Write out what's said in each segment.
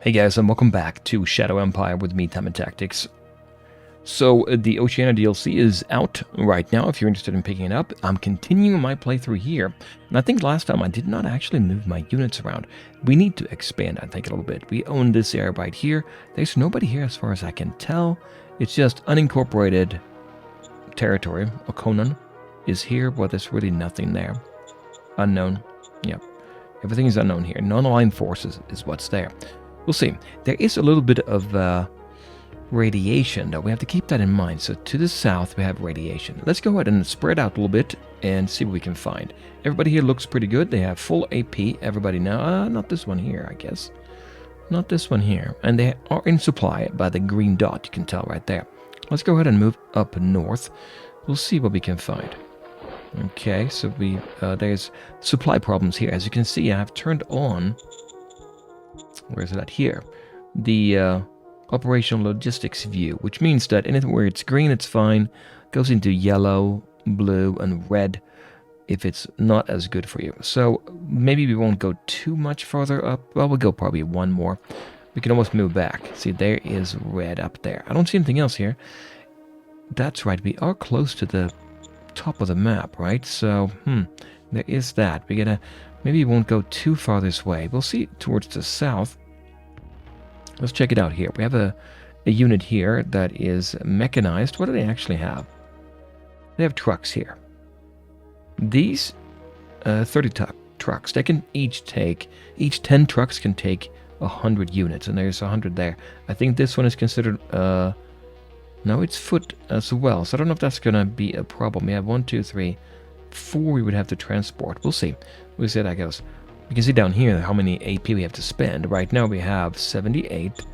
Hey guys, and welcome back to Shadow Empire with me, Time and Tactics. So, the Oceania DLC is out right now if you're interested in picking it up. I'm continuing my playthrough here, and I think last time I did not actually move my units around. We need to expand, I think, a little bit. We own this area right here. There's nobody here as far as I can tell. It's just unincorporated territory. Oconon is here, but there's really nothing there. Unknown. Yep. Everything is unknown here. Non-aligned forces is what's there. We'll see. There is a little bit of radiation, though. We have to keep that in mind. So to the south, we have radiation. Let's go ahead and spread out a little bit and see what we can find. Everybody here looks pretty good. They have full AP. Everybody now. Not this one here, I guess. Not this one here. And they are in supply by the green dot. You can tell right there. Let's go ahead and move up north. We'll see what we can find. Okay, so there's supply problems here. As you can see, I've turned on... Where is it at? Here. The operational logistics view, which means that anything where it's green, it's fine. Goes into yellow, blue, and red if it's not as good for you. So maybe we won't go too much farther up. Well, we'll go probably one more. We can almost move back. See, there is red up there. I don't see anything else here. That's right. We are close to the top of the map, right? So, there is that. We gotta... Maybe we won't go too far this way. We'll see towards the south. Let's check it out here. We have a unit here that is mechanized. What do they actually have? They have trucks here. These 30 trucks, they can each 10 trucks can take 100 units, and there's 100 there. I think this one is considered, no, it's foot as well. So I don't know if that's going to be a problem. We have 1, 2, 3, 4 we would have to transport. We'll see. We'll see how that goes. You can see down here how many AP we have to spend. Right now we have 78.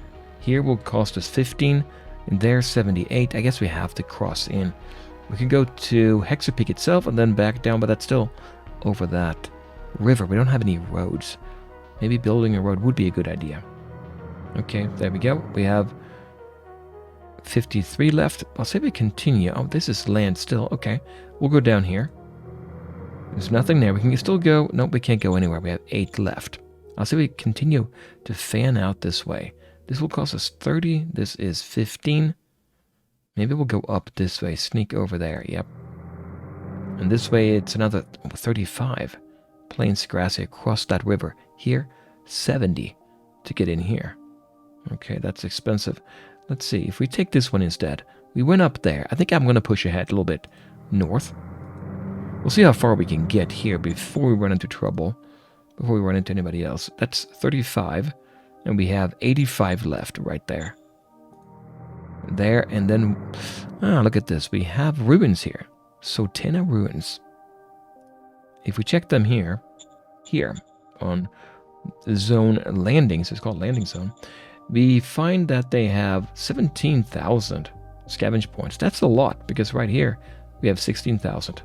Here will cost us 15. And there 78. I guess we have to cross in. We can go to Hexapeak itself and then back down, but that's still over that river. We don't have any roads. Maybe building a road would be a good idea. Okay, there we go. We have 53 left. I'll say we continue. Oh, this is land still. Okay, we'll go down here. There's nothing there. We can still go. Nope, we can't go anywhere. We have 8 left. I'll say we continue to fan out this way. This will cost us 30. This is 15. Maybe we'll go up this way. Sneak over there. Yep. And this way it's another 35. Plains grassy across that river. Here, 70 to get in here. Okay, that's expensive. Let's see. If we take this one instead. We went up there. I think I'm going to push ahead a little bit north. We'll see how far we can get here before we run into trouble, before we run into anybody else. That's 35, and we have 85 left right there. There, and then, look at this. We have ruins here. Sotena ruins. If we check them here on zone landings, it's called landing zone, we find that they have 17,000 scavenge points. That's a lot, because right here we have 16,000.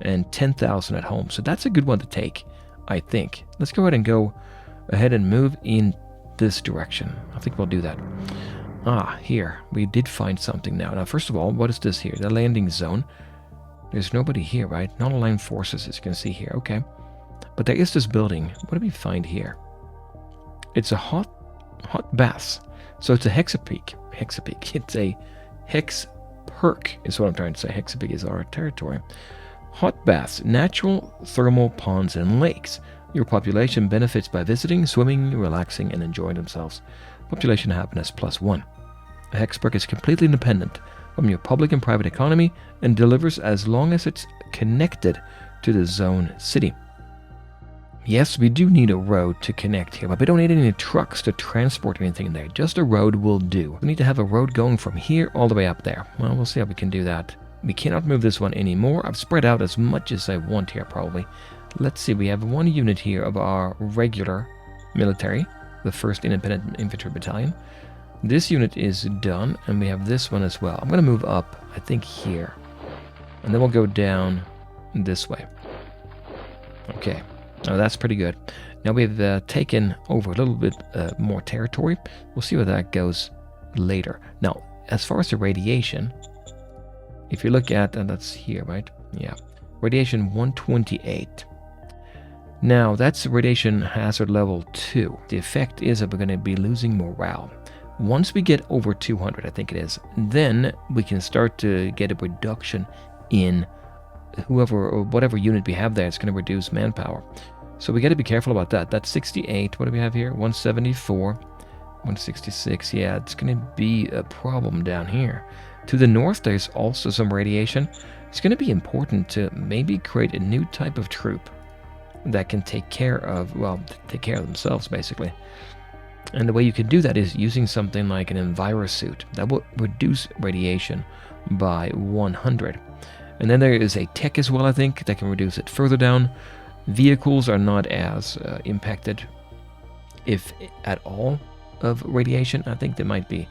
And 10,000 at home. So that's a good one to take, I think. Let's go ahead and move in this direction. I think we'll do that. Here. We did find something now. Now, first of all, what is this here? The landing zone. There's nobody here, right? Non-aligned forces, as you can see here. Okay. But there is this building. What do we find here? It's a hot baths. So it's a Hexapeak. It's a Hex perk is what I'm trying to say. Hexapeak is our territory. Hot baths, natural thermal ponds and lakes. Your population benefits by visiting, swimming, relaxing, and enjoying themselves. Population happiness +1. A hex perk is completely independent from your public and private economy and delivers as long as it's connected to the zone city. Yes, we do need a road to connect here, but we don't need any trucks to transport anything there. Just a road will do. We need to have a road going from here all the way up there. Well, we'll see how we can do that. We cannot move this one anymore. I've spread out as much as I want here, probably. Let's see, we have one unit here of our regular military, the 1st Independent Infantry Battalion. This unit is done, and we have this one as well. I'm going to move up, I think, here. And then we'll go down this way. Okay, now that's pretty good. Now we've taken over a little bit more territory. We'll see where that goes later. Now, as far as the radiation... If you look at, and that's here, right? Yeah. Radiation 128. Now, that's radiation hazard level 2. The effect is that we're going to be losing morale. Once we get over 200, I think it is, then we can start to get a reduction in whoever or whatever unit we have there. It's going to reduce manpower. So we got to be careful about that. That's 68. What do we have here? 174, 166. Yeah, it's going to be a problem down here. To the north, there's also some radiation. It's going to be important to maybe create a new type of troop that can take care of, well, take care of themselves, basically. And the way you can do that is using something like an envirosuit that will reduce radiation by 100. And then there is a tech as well, I think, that can reduce it further down. Vehicles are not as impacted, if at all, of radiation. I think they might be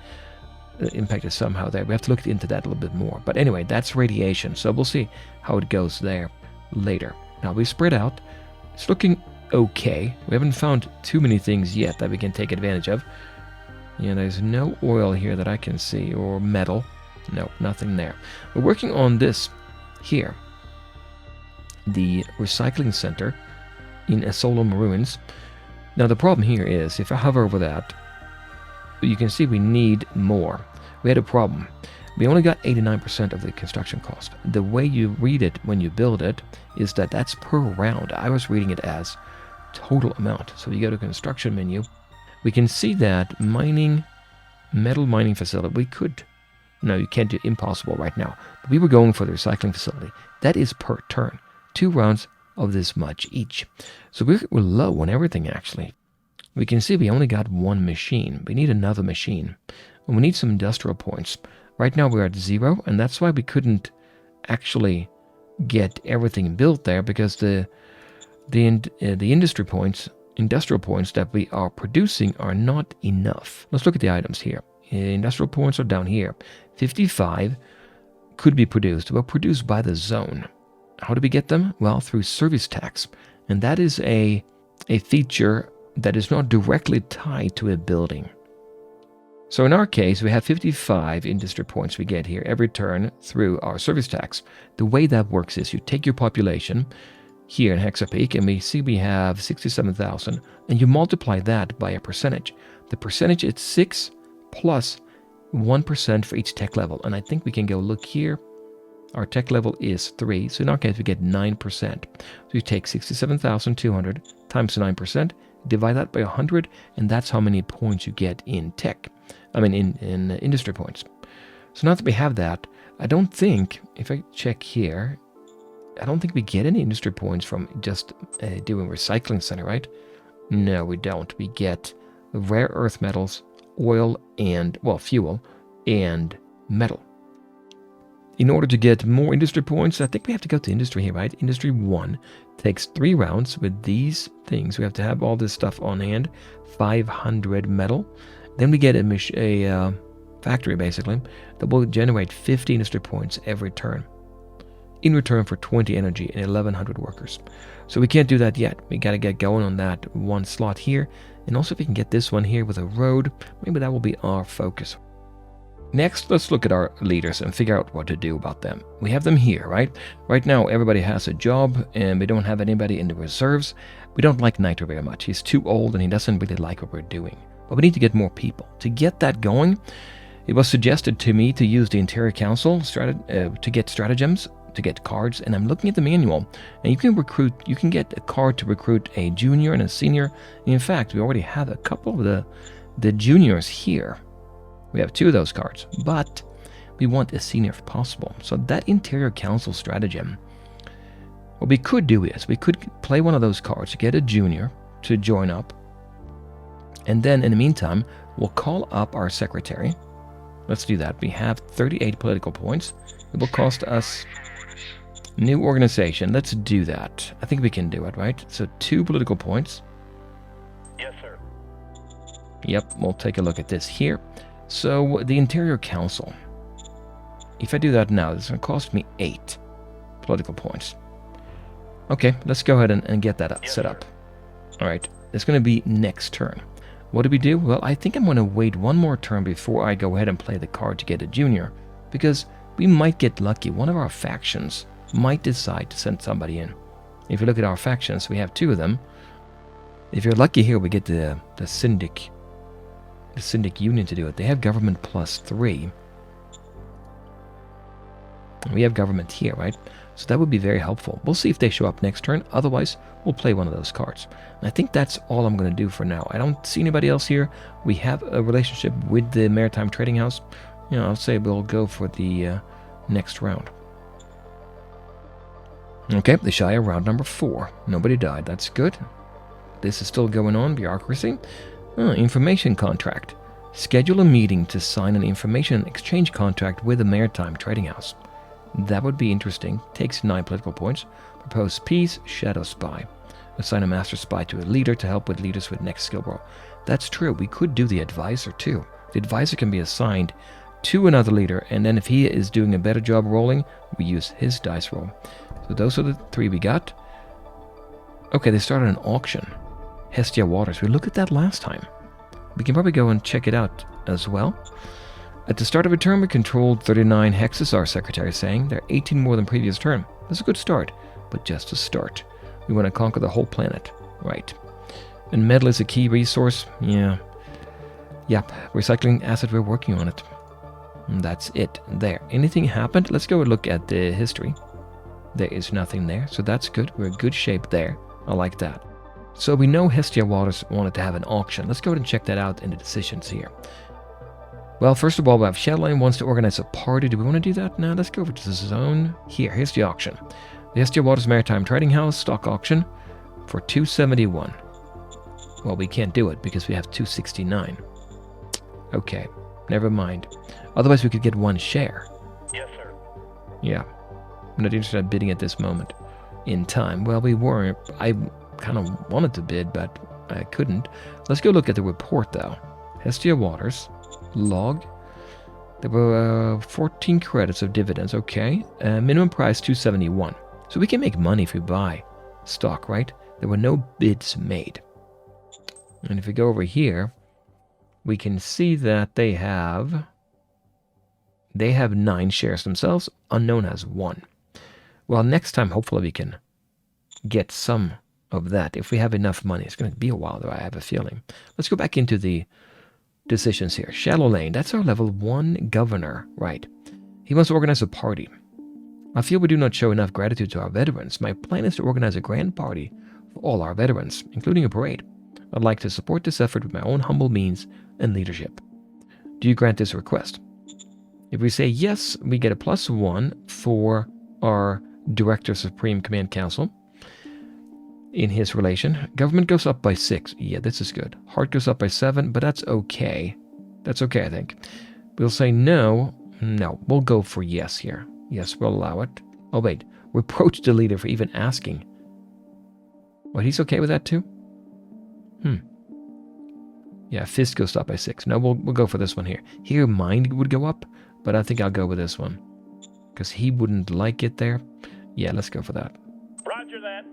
impacted somehow there. We have to look into that a little bit more. But anyway, that's radiation, so we'll see how it goes there later. Now we spread out. It's looking okay. We haven't found too many things yet that we can take advantage of. Yeah, there's no oil here that I can see, or metal. No, nothing there. We're working on this here. The recycling center in Solom Ruins. Now the problem here is, if I hover over that, you can see we need more. We had a problem. We only got 89% of the construction cost. The way you read it when you build it is that that's per round. I was reading it as total amount. So you go to construction menu. We can see that mining, metal mining facility, we could, no, you can't do impossible right now. But we were going for the recycling facility. That is per turn. 2 rounds of this much each. So we're low on everything, actually. We can see we only got 1 machine. We need another machine. And we need some industrial points. Right now we're at 0, and that's why we couldn't actually get everything built there, because the industrial points that we are producing are not enough. Let's look at the items here. Industrial points are down here. 55 could be produced, but produced by the zone. How do we get them? Well, through service tax. And that is a feature that is not directly tied to a building. So in our case, we have 55 industry points we get here every turn through our service tax. The way that works is you take your population here in Hexapeak, and we see we have 67,000, and you multiply that by a percentage. The percentage is 6 plus 1% for each tech level. And I think we can go look here. Our tech level is 3, so in our case we get 9%. So you take 67,200 times 9%, divide that by 100, and that's how many points you get in tech. I mean in industry points. So now that we have that, I don't think, if I check here, I don't think we get any industry points from just doing recycling center, right? No, we don't. We get rare earth metals, oil, and, well, fuel, and metal. In order to get more industry points, I think we have to go to industry here, right? Industry 1 takes 3 rounds with these things. We have to have all this stuff on hand. 500 metal. Then we get a factory, basically, that will generate 50 industry points every turn, in return for 20 energy and 1,100 workers. So we can't do that yet. We got to get going on that one slot here. And also if we can get this one here with a road, maybe that will be our focus. Next, let's look at our leaders and figure out what to do about them. We have them here, right? Right now, everybody has a job, and we don't have anybody in the reserves. We don't like Nitro very much. He's too old, and he doesn't really like what we're doing. But we need to get more people. To get that going, it was suggested to me to use the Interior Council to get stratagems, to get cards, and I'm looking at the manual, and you can get a card to recruit a junior and a senior. And in fact, we already have a couple of the juniors here. We have 2 of those cards, but we want a senior if possible. So that Interior Council stratagem, what we could do is we could play one of those cards to get a junior to join up, and then in the meantime, we'll call up our secretary. Let's do that. We have 38 political points. It will cost us new organization. Let's do that. I think we can do it, right? So 2 political points. Yes, sir. Yep, we'll take a look at this here. So the Interior Council, if I do that now, it's going to cost me 8 political points. Okay, let's go ahead and get that set up. All right, it's going to be next turn. What do we do? Well, I think I'm going to wait one more turn before I go ahead and play the card to get a junior, because we might get lucky. One of our factions might decide to send somebody in. If you look at our factions, we have 2 of them. If you're lucky here, we get the Syndic Union to do it. They have government +3. We have government here, right? So that would be very helpful. We'll see if they show up next turn. Otherwise, we'll play one of those cards. And I think that's all I'm going to do for now. I don't see anybody else here. We have a relationship with the Maritime Trading House. I'll say we'll go for the next round. Okay, the Shire, round number 4. Nobody died. That's good. This is still going on. Bureaucracy. Information contract. Schedule a meeting to sign an information exchange contract with the Maritime Trading House. That would be interesting. Takes 9 political points. Propose peace. Shadow spy. Assign a master spy to a leader to help with leaders with next skill roll. That's true. We could do the advisor too. The advisor can be assigned to another leader, and then if he is doing a better job rolling, we use his dice roll. So those are the 3 we got. Okay, they started an auction. Hestia Waters. We looked at that last time. We can probably go and check it out as well. At the start of a turn, we controlled 39 hexes, our secretary is saying. They're 18 more than previous turn. That's a good start, but just a start. We want to conquer the whole planet. Right. And metal is a key resource. Yeah. Yep. Recycling asset, we're working on it. And that's it there. Anything happened? Let's go and look at the history. There is nothing there, so that's good. We're in good shape there. I like that. So we know Hestia Waters wanted to have an auction. Let's go ahead and check that out in the decisions here. Well, first of all, we have Shadowline wants to organize a party. Do we want to do that? No, let's go over to the zone. Here's the auction. The Hestia Waters Maritime Trading House stock auction for 271. Well, we can't do it because we have 269. Okay, never mind. Otherwise, we could get 1 share. Yes, sir. Yeah. I'm not interested in bidding at this moment in time. Well, we weren't. I kind of wanted to bid, but I couldn't. Let's go look at the report, though. Hestia Waters. Log. There were 14 credits of dividends. Okay. Minimum price 271. So we can make money if we buy stock, right? There were no bids made. And if we go over here, we can see that they have 9 shares themselves. Unknown has 1. Well, next time, hopefully we can get some of that. If we have enough money. It's going to be a while, though, I have a feeling. Let's go back into the decisions here. Shallow Lane, that's our level 1 governor, right? He wants to organize a party. I feel we do not show enough gratitude to our veterans. My plan is to organize a grand party for all our veterans, including a parade. I'd like to support this effort with my own humble means and leadership. Do you grant this request? If we say yes, we get a +1 for our Director Supreme Command Council. In his relation, government goes up by 6. Yeah, this is good. Heart goes up by 7, but that's okay. That's okay, I think. We'll say no. No, we'll go for yes here. Yes, we'll allow it. Oh, wait. Reproach the leader for even asking. What, he's okay with that too? Yeah, fist goes up by 6. No, we'll go for this one here. Here, mind would go up, but I think I'll go with this one. Because he wouldn't like it there. Yeah, let's go for that. Roger that.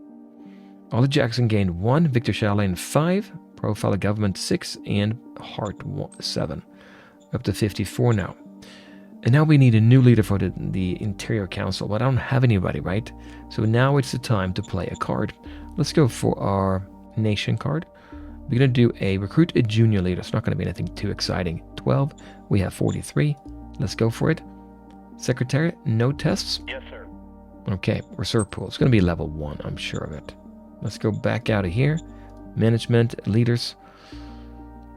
Ollie Jackson gained 1, Victor Chalain 5, Profile of Government 6, and Heart 7. Up to 54 now. And now we need a new leader for the Interior Council, but I don't have anybody, right? So now it's the time to play a card. Let's go for our Nation card. We're going to do a Recruit a Junior Leader. It's not going to be anything too exciting. 12, we have 43. Let's go for it. Secretary, no tests? Yes, sir. Okay, Reserve Pool. It's going to be level 1, I'm sure of it. Let's go back out of here. Management, leaders.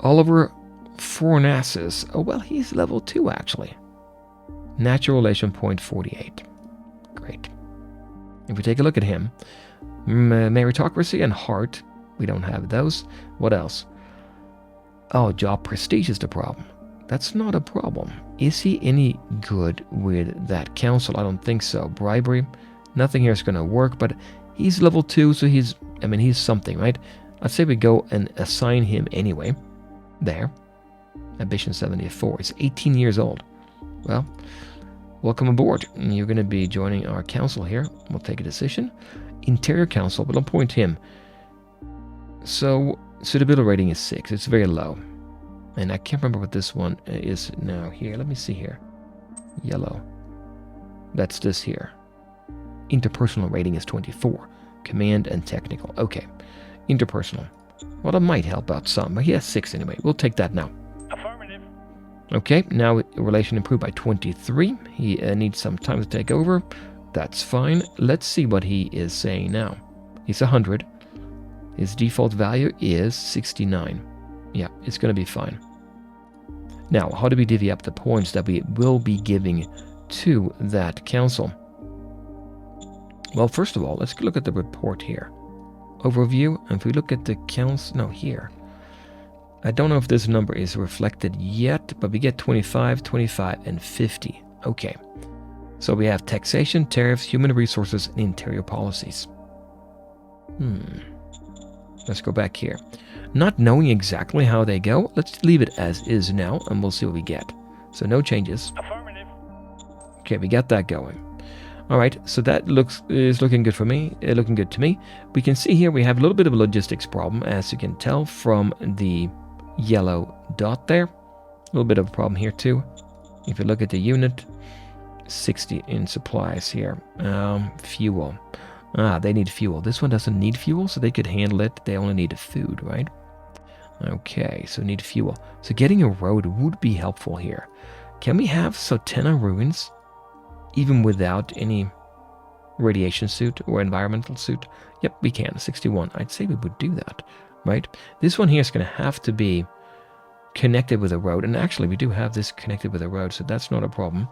Oliver Fornassus. Oh, well, he's level 2, actually. Natural relation point 48. Great. If we take a look at him, meritocracy and heart, we don't have those. What else? Oh, job prestige is the problem. That's not a problem. Is he any good with that council? I don't think so. Bribery, nothing here is going to work, but he's level 2, so he's something, right? I'd say we go and assign him anyway. There. Ambition 74. He's 18 years old. Well, welcome aboard. You're going to be joining our council here. We'll take a decision. Interior Council, but I'll point him. So, suitability rating is 6. It's very low. And I can't remember what this one is now. Here, let me see here. Yellow. That's this here. Interpersonal rating is 24. Command and technical. Okay. Interpersonal. Well, that might help out some, but he has 6 anyway. We'll take that now. Affirmative. Okay, now relation improved by 23. He needs some time to take over. That's fine. Let's see what he is saying now. He's 100. His default value is 69. Yeah, it's going to be fine. Now, how do we divvy up the points that we will be giving to that council? Well, first of all, let's look at the report here. Overview, and if we look at the council, no, here. I don't know if this number is reflected yet, but we get 25, 25, and 50. Okay. So we have taxation, tariffs, human resources, and interior policies. Let's go back here. Not knowing exactly how they go, let's leave it as is now, and we'll see what we get. So no changes. Affirmative. Okay, we got that going. All right, so that is looking good for me. Looking good to me. We can see here we have a little bit of a logistics problem, as you can tell from the yellow dot there. A little bit of a problem here too. If you look at the unit, 60 in supplies here. Fuel. They need fuel. This one doesn't need fuel, so they could handle it. They only need food, right? Okay, so need fuel. So getting a road would be helpful here. Can we have Sotena ruins even without any radiation suit or environmental suit? Yep, we can. 61. I'd say we would do that, right? This one here is going to have to be connected with a road. And actually, we do have this connected with a road, so that's not a problem.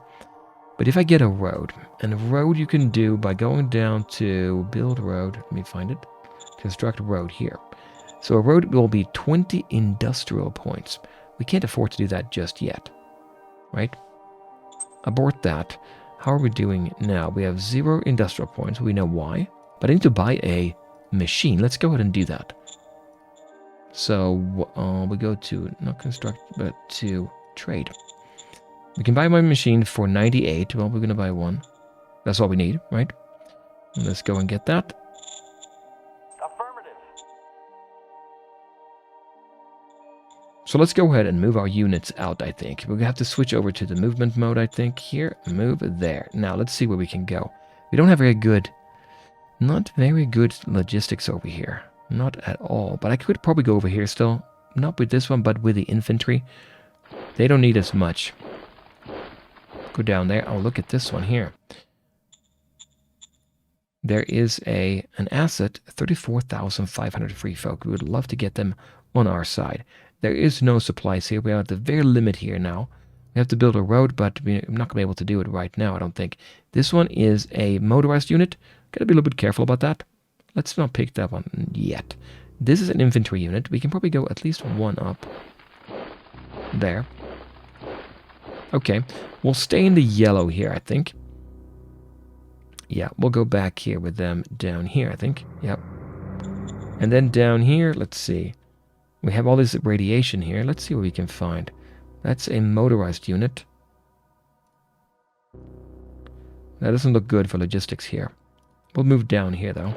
But if I get a road, and a road you can do by going down to build road, let me find it, construct road here. So a road will be 20 industrial points. We can't afford to do that just yet, right? Abort that. How are we doing now? We have 0 industrial points. We know why. But I need to buy a machine. Let's go ahead and do that. So we go to, not construct, but to trade. We can buy my machine for 98. Well, we're going to buy one. That's all we need, right? And let's go and get that. Affirmative. So let's go ahead and move our units out, I think. We're going to have to switch over to the movement mode, I think. Here, move there. Now, let's see where we can go. We don't have not very good logistics over here. Not at all. But I could probably go over here still. Not with this one, but with the infantry. They don't need as much. Go down there. Oh, look at this one here. There is an asset, 34,500 free folk. We would love to get them on our side. There is no supplies here. We are at the very limit here now. We have to build a road, but we're not going to be able to do it right now, I don't think. This one is a motorized unit. Got to be a little bit careful about that. Let's not pick that one yet. This is an infantry unit. We can probably go at least one up. There. Okay. We'll stay in the yellow here, I think. Yeah, we'll go back here with them down here, I think. Yep. And then down here, let's see. We have all this radiation here. Let's see what we can find. That's a motorized unit. That doesn't look good for logistics here. We'll move down here, though.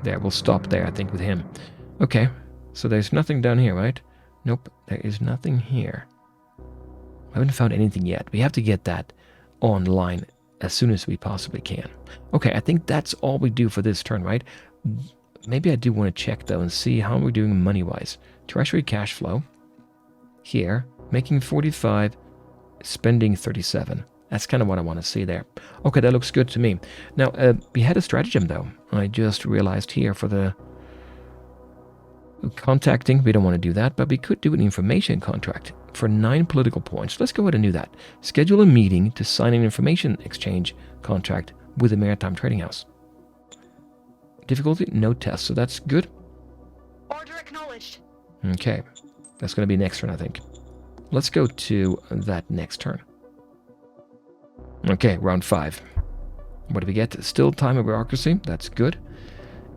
There, we'll stop there, I think, with him. Okay, so there's nothing down here, right? Nope, there is nothing here. I haven't found anything yet. We have to get that online as soon as we possibly can. Okay, I think that's all we do for this turn, right? Maybe I do want to check, though, and see how we're doing money-wise. Treasury cash flow. Here, making 45, spending 37. That's kind of what I want to see there. Okay, that looks good to me. Now, we had a stratagem, though. I just realized here for the contacting. We don't want to do that, but we could do an information contract for 9 political points. Let's go ahead and do that. Schedule a meeting to sign an information exchange contract with the Maritime Trading House. Difficulty, no test, so that's good. Order acknowledged. Okay, that's going to be next turn, I think. Let's go to that next turn. Okay, round 5. What do we get? Still time of bureaucracy. That's good.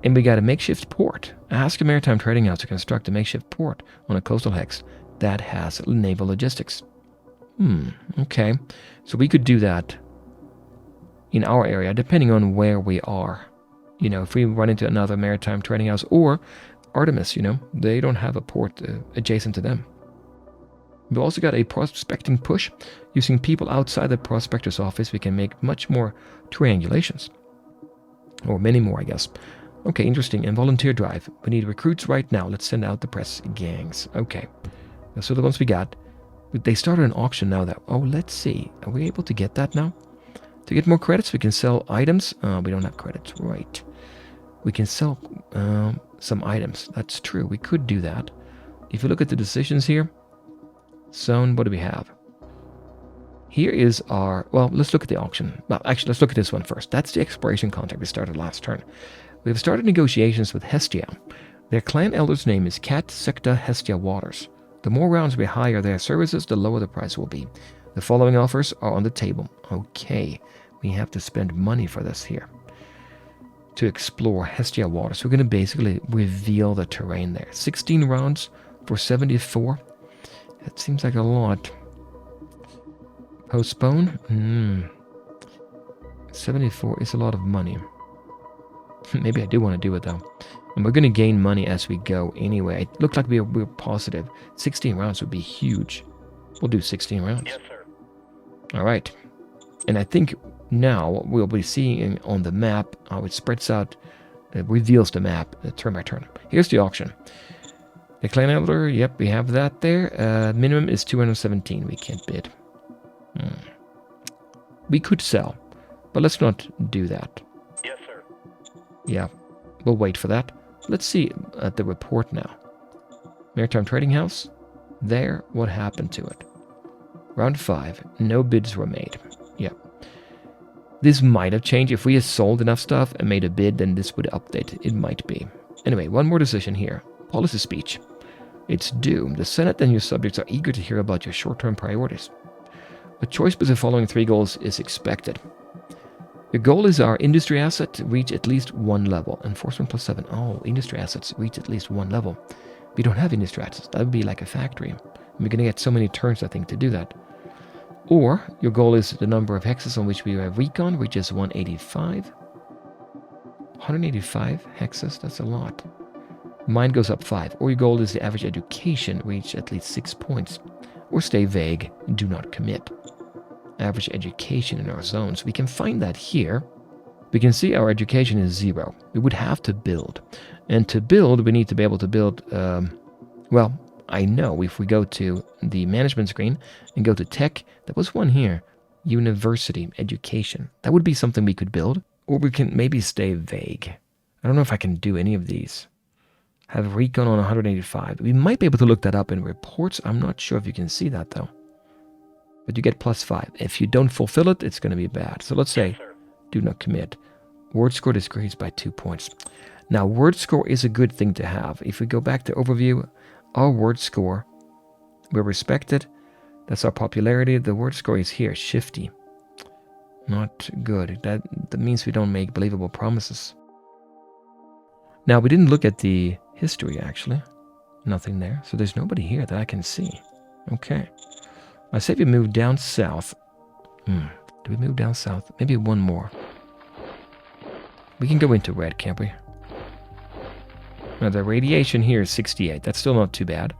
And we got a makeshift port. Ask a Maritime Trading House to construct a makeshift port on a coastal hex that has naval logistics. Okay. So we could do that in our area, depending on where we are. You know, if we run into another Maritime Trading House or Artemis, you know, they don't have a port adjacent to them. We also got a prospecting push. Using people outside the prospector's office, we can make much more triangulations. Or many more, I guess. Okay, interesting. And volunteer drive. We need recruits right now. Let's send out the press gangs. Okay. Those are the ones we got. They started an auction now, though. Oh, let's see. Are we able to get that now? To get more credits, we can sell items. We don't have credits. Right. We can sell some items. That's true. We could do that. If you look at the decisions here, zone, what do we have? Here is our... Well, let's look at the auction. Well, actually, let's look at this one first. That's the exploration contract we started last turn. We have started negotiations with Hestia. Their clan elder's name is Cat Secta Hestia Waters. The more rounds we hire their services, the lower the price will be. The following offers are on the table. Okay, we have to spend money for this here. To explore Hestia Waters. We're going to basically reveal the terrain there. 16 rounds for 74. That seems like a lot. Postpone? 74 is a lot of money. Maybe I do want to do it though. And we're going to gain money as we go anyway. It looked like we're positive. 16 rounds would be huge. We'll do 16 rounds. Yes, sir. Alright. And I think now we'll be seeing on the map how it spreads out. It reveals the map turn by turn. Here's the auction. The clan elder, yep, we have that there. Minimum is 217. We can't bid. We could sell, but let's not do that. Yes, sir. Yeah, we'll wait for that. Let's see at the report now. Maritime Trading House. There, what happened to it? Round 5. No bids were made. Yeah. This might have changed. If we had sold enough stuff and made a bid, then this would update. It might be. Anyway, one more decision here. Policy speech. It's due. The Senate and your subjects are eager to hear about your short-term priorities. A choice between the following 3 goals is expected. Your goal is our industry asset to reach at least 1 level. Enforcement +7. Oh, industry assets reach at least 1 level. We don't have industry assets. That would be like a factory. We're going to get so many turns, I think, to do that. Or your goal is the number of hexes on which we have recon, which is 185. 185 hexes, that's a lot. Mine goes up 5. Or your goal is the average education, reach at least 6 points. Or stay vague, do not commit. Average education in our zones. We can find that here. We can see our education is 0. We would have to build. And to build, we need to be able to build, well, I know if we go to the management screen and go to tech, there was one here. University, education. That would be something we could build. Or we can maybe stay vague. I don't know if I can do any of these. Have recon on 185. We might be able to look that up in reports. I'm not sure if you can see that though. But you get +5. If you don't fulfill it, it's going to be bad. So let's say, do not commit. Word score decreased by 2 points. Now, word score is a good thing to have. If we go back to overview, our word score, we're respected. That's our popularity. The word score is here, shifty. Not good. That means we don't make believable promises. Now, we didn't look at the history, actually. Nothing there. So there's nobody here that I can see. Okay. I say we move down south. Do we move down south? Maybe one more. We can go into red, can't we? Now, the radiation here is 68. That's still not too bad.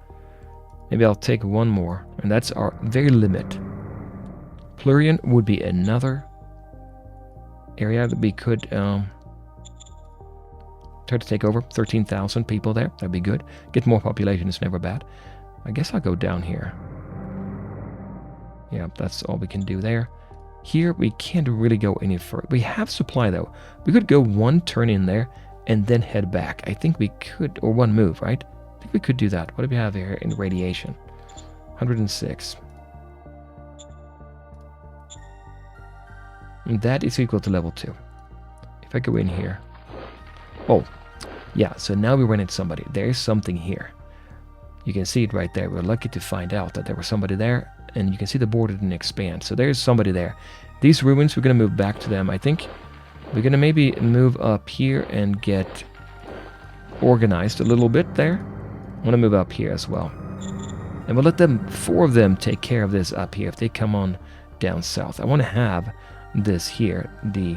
Maybe I'll take one more. And that's our very limit. Plurian would be another area that we could try to take over. 13,000 people there. That'd be good. Get more population is never bad. I guess I'll go down here. Yeah, that's all we can do there. Here, we can't really go any further. We have supply, though. We could go one turn in there and then head back. I think we could, or one move, right? I think we could do that. What do we have here in radiation? 106. And that is equal to level 2. If I go in here. Oh, yeah, so now we run into somebody. There is something here. You can see it right there. We're lucky to find out that there was somebody there. And you can see the border didn't expand. So there's somebody there. These ruins, we're going to move back to them, I think. We're going to maybe move up here and get organized a little bit there. I want to move up here as well. And we'll let them, 4 of them, take care of this up here if they come on down south. I want to have this here, the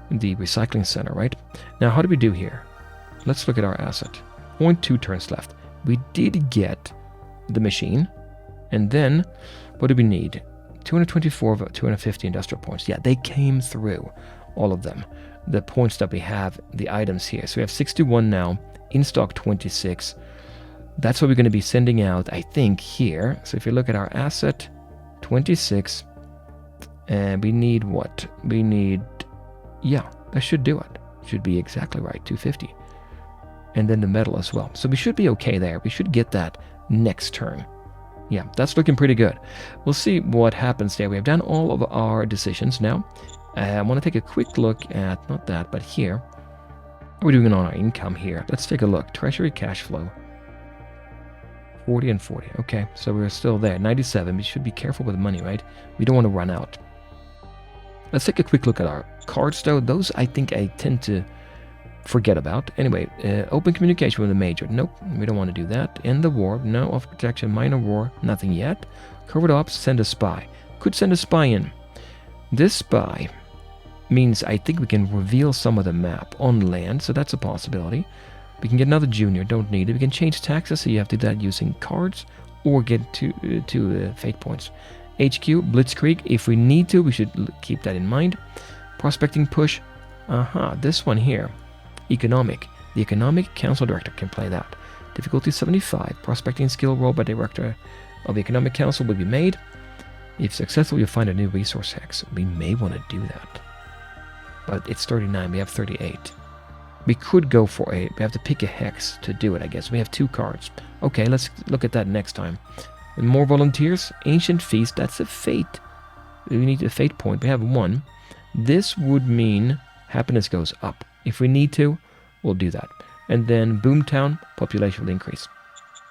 recycling center, right? Now, how do we do here? Let's look at our asset. 0.2 turns left. We did get the machine. And then, what do we need? 224 of 250 industrial points. Yeah, they came through, all of them. The points that we have, the items here. So we have 61 now, in stock 26. That's what we're going to be sending out, I think, here. So if you look at our asset, 26. And we need what? We need, yeah, that should do it. Should be exactly right, 250. And then the metal as well. So we should be okay there. We should get that next turn. Yeah, that's looking pretty good. We'll see what happens there. We have done all of our decisions now. I want to take a quick look at, not that, but here. How are we doing on our income here? Let's take a look. Treasury cash flow. 40 and 40. Okay, so we're still there. 97. We should be careful with money, right? We don't want to run out. Let's take a quick look at our cards, though. Those I think I tend to forget about. Anyway, open communication with a major. Nope, we don't want to do that. End the war. No. Off protection. Minor war. Nothing yet. Covered ops. Send a spy. Could send a spy in. This spy means I think we can reveal some of the map on land, so that's a possibility. We can get another junior. Don't need it. We can change taxes, so you have to do that using cards or get to fate points. HQ, Blitzkrieg, if we need to, we should keep that in mind. Prospecting push, this one here, economic. The economic council director can play that. Difficulty 75, prospecting skill roll by director of the economic council will be made. If successful, you'll find a new resource hex. We may want to do that. But it's 39, we have 38. We could go for we have to pick a hex to do it, I guess. We have 2 cards. Okay, let's look at that next time. And more volunteers. Ancient Feast, that's a fate. We need a fate point. We have 1. This would mean happiness goes up. If we need to, we'll do that. And then Boomtown, population will increase.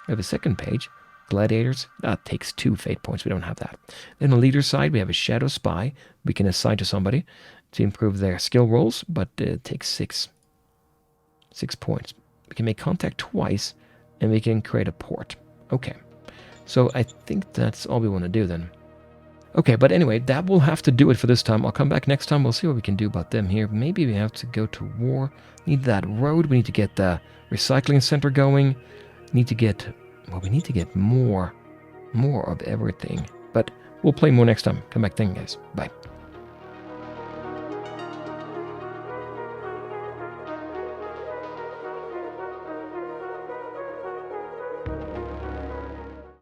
We have a second page. Gladiators, that takes 2 fate points. We don't have that. Then on the leader side, we have a Shadow Spy. We can assign to somebody to improve their skill rolls, but it takes 6 points. We can make contact twice, and we can create a port. Okay. So I think that's all we want to do then. Okay, but anyway, that will have to do it for this time. I'll come back next time. We'll see what we can do about them here. Maybe we have to go to war. Need that road. We need to get the recycling center going. Need to get, well, we need to get more of everything. But we'll play more next time. Come back then, guys. Bye.